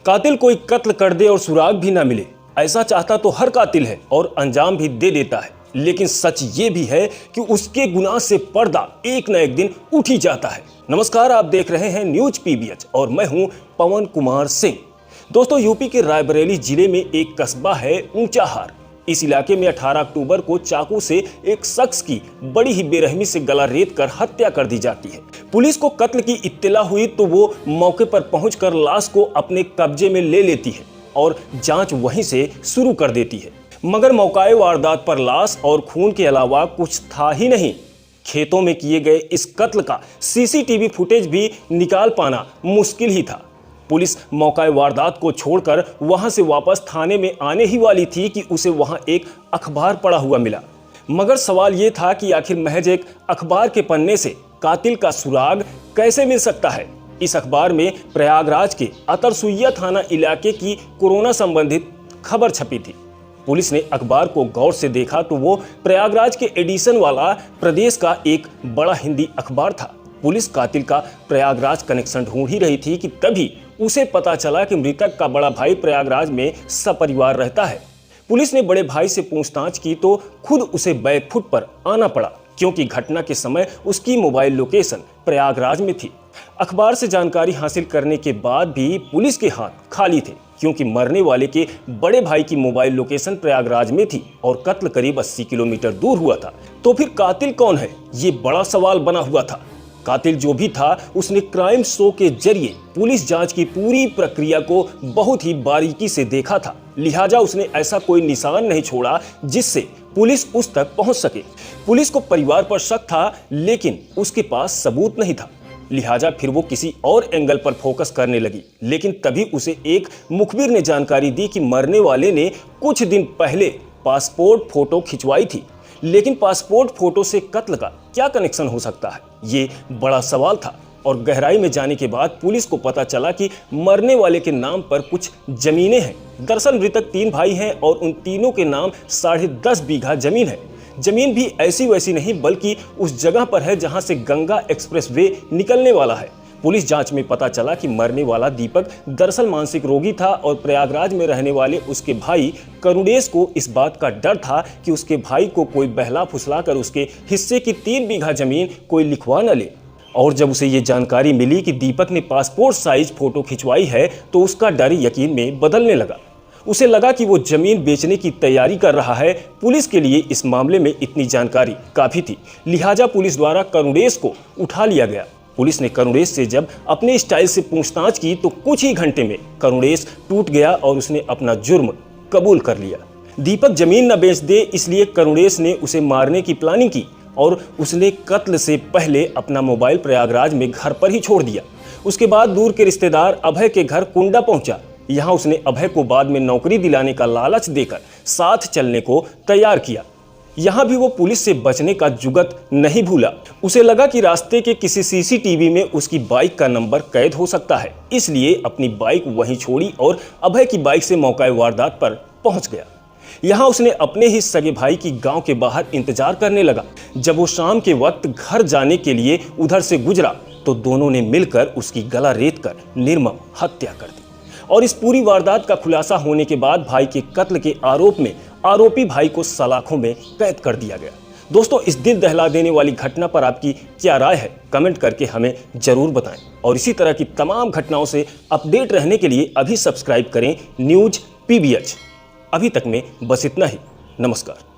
कातिल कोई कत्ल कर दे और सुराग भी ना मिले, ऐसा चाहता तो हर कातिल है और अंजाम भी दे देता है। लेकिन सच ये भी है कि उसके गुनाह से पर्दा एक न एक दिन उठ ही जाता है। नमस्कार, आप देख रहे हैं न्यूज पीबीएच और मैं हूं पवन कुमार सिंह। दोस्तों, यूपी के रायबरेली जिले में एक कस्बा है ऊंचाहार। इस इलाके में 18 अक्टूबर को चाकू से एक शख्स की बड़ी ही बेरहमी से गला रेत कर हत्या कर दी जाती है। पुलिस को कत्ल की इत्तला हुई तो वो मौके पर पहुंचकर लाश को अपने कब्जे में ले लेती है और जांच वहीं से शुरू कर देती है। मगर मौकाए वारदात पर लाश और खून के अलावा कुछ था ही नहीं। खेतों में किए गए इस कत्ल का सीसीटीवी फुटेज भी निकाल पाना मुश्किल ही था। पुलिस मौकाए वारदात को छोड़कर वहां से वापस थाने में आने ही वाली थी कि उसे वहां एक अखबार पड़ा हुआ मिला। मगर सवाल यह था कि आखिर महज एक अखबार के पन्ने से कातिल का सुराग कैसे मिल सकता है। इस अखबार में प्रयागराज के अतरसुइया थाना इलाके की कोरोना संबंधित खबर छपी थी। पुलिस ने अखबार को गौर से देखा तो वो प्रयागराज के एडिशन वाला प्रदेश का एक बड़ा हिंदी अखबार था। पुलिस कातिल का प्रयागराज कनेक्शन ढूंढ ही रही थी कि तभी उसे पता चला कि मृतक का बड़ा भाई प्रयागराज में सपरिवार रहता है। पुलिस ने बड़े भाई से पूछताछ की तो खुद उसे बैकफुट पर आना पड़ा, क्योंकि घटना के समय उसकी मोबाइल लोकेशन प्रयागराज में थी। अखबार से जानकारी हासिल करने के बाद भी पुलिस के हाथ खाली थे, क्योंकि मरने वाले के बड़े भाई की मोबाइल लोकेशन प्रयागराज में थी और कत्ल करीब 80 किलोमीटर दूर हुआ था। तो फिर कातिल कौन है, ये बड़ा सवाल बना हुआ था। कातिल जो भी था, उसने क्राइम शो के जरिए पुलिस जांच की पूरी प्रक्रिया को बहुत ही बारीकी से देखा था। लिहाजा उसने ऐसा कोई निशान नहीं छोड़ा जिससे पुलिस उस तक पहुंच सके। पुलिस को परिवार पर शक था, लेकिन उसके पास सबूत नहीं था। लिहाजा फिर वो किसी और एंगल पर फोकस करने लगी। लेकिन तभी उसे एक मुखबिर ने जानकारी दी कि मरने वाले ने कुछ दिन पहले पासपोर्ट फोटो खिंचवाई थी। लेकिन पासपोर्ट फोटो से कत्ल का क्या कनेक्शन हो सकता है, ये बड़ा सवाल था। और गहराई में जाने के बाद पुलिस को पता चला कि मरने वाले के नाम पर कुछ जमीनें हैं। दरअसल मृतक 3 भाई हैं और उन तीनों के नाम 10.5 बीघा जमीन है। जमीन भी ऐसी वैसी नहीं, बल्कि उस जगह पर है जहां से गंगा एक्सप्रेसवे निकलने वाला है। पुलिस जांच में पता चला कि मरने वाला दीपक दरअसल मानसिक रोगी था और प्रयागराज में रहने वाले उसके भाई करुणेश को इस बात का डर था कि उसके भाई को कोई बहला फुसला कर उसके हिस्से की 3 बीघा जमीन कोई लिखवा न ले। और जब उसे ये जानकारी मिली कि दीपक ने पासपोर्ट साइज फोटो खिंचवाई है तो उसका डर यकीन में बदलने लगा। उसे लगा कि वो जमीन बेचने की तैयारी कर रहा है। पुलिस के लिए इस मामले में इतनी जानकारी काफी थी। लिहाजा पुलिस द्वारा करुणेश को उठा लिया गया। पुलिस ने करुणेश से जब अपने स्टाइल से पूछताछ की तो कुछ ही घंटे में करुणेश टूट गया और उसने अपना जुर्म कबूल कर लिया। दीपक जमीन न बेच दे, इसलिए करुणेश ने उसे मारने की प्लानिंग की और उसने कत्ल से पहले अपना मोबाइल प्रयागराज में घर पर ही छोड़ दिया। उसके बाद दूर के रिश्तेदार अभय के घर कुंडा पहुंचा। यहाँ उसने अभय को बाद में नौकरी दिलाने का लालच देकर साथ चलने को तैयार किया। यहाँ भी वो पुलिस से बचने का जुगत नहीं भूला। उसे लगा कि रास्ते के किसी सीसीटीवी में उसकी बाइक का नंबर कैद हो सकता है, इसलिए अपनी बाइक वहीं छोड़ी और अभय की बाइक से मौकाए वारदात पर पहुंच गया। यहाँ उसने अपने ही सगे भाई की गांव के बाहर इंतजार करने लगा। जब वो शाम के वक्त घर जाने के लिए उधर से गुजरा तो दोनों ने मिलकर उसकी गला रेत कर निर्मम हत्या कर दी। और इस पूरी वारदात का खुलासा होने के बाद भाई के कत्ल के आरोप में आरोपी भाई को सलाखों में कैद कर दिया गया। दोस्तों, इस दिल दहला देने वाली घटना पर आपकी क्या राय है, कमेंट करके हमें जरूर बताएं। और इसी तरह की तमाम घटनाओं से अपडेट रहने के लिए अभी सब्सक्राइब करें न्यूज पीबीएच। अभी तक में बस इतना ही। नमस्कार।